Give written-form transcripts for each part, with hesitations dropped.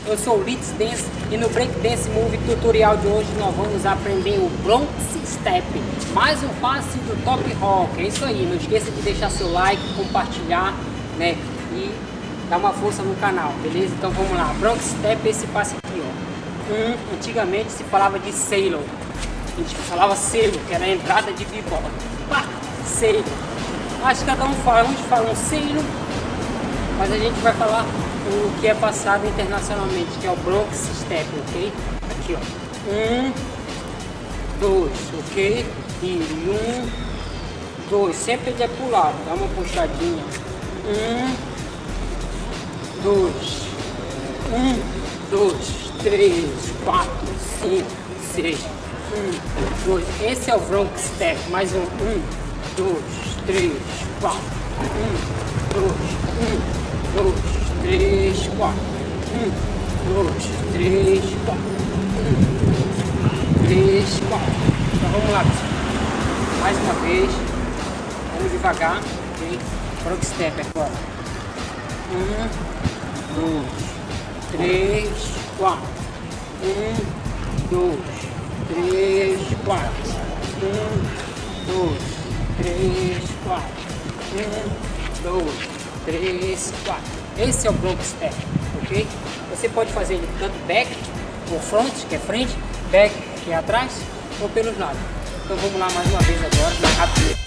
Eu sou o Litz Dance e no Break Dance Move tutorial de hoje nós vamos aprender o Bronx Step, mais um passe do Top Rock. É isso aí, não esqueça de deixar seu like, compartilhar, né, e dar uma força no canal, beleza? Então vamos lá, Bronx Step, esse passe aqui, ó. Antigamente se falava de Sailor, a gente falava Sailor, que era a entrada de b-boy. Sailor, acho que cada um fala, uns falam Sailor, mas a gente vai falar o que é passado internacionalmente, que é o Bronx Step, ok? Aqui, ó. 2, ok? E 1, 2, sempre ele é pro lado, dá uma puxadinha. 2, 2, 3, 4, 5, 6, 2. Esse é o Bronx Step. Mais um. 2, 3, 4. 2, 3, 4. 2, 3, 4. 3, 4. Então vamos lá, pessoal. Mais uma vez. Vamos devagar, ok? Bronx Step agora. 1, 2, 3, 4. 2, 3, 4. 2, 3, 4. 2, 3, 4. Esse é o Bronx Step, ok? Você pode fazer ele tanto back ou front, que é frente, back, que é atrás, ou pelos lados. Então vamos lá mais uma vez agora, mais rápido.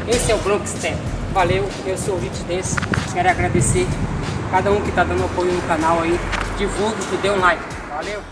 Esse é o Bronx Step. Valeu, eu sou o Litz Dance. Quero agradecer cada um que está dando apoio no canal aí. Divulgue e dê um like. Valeu!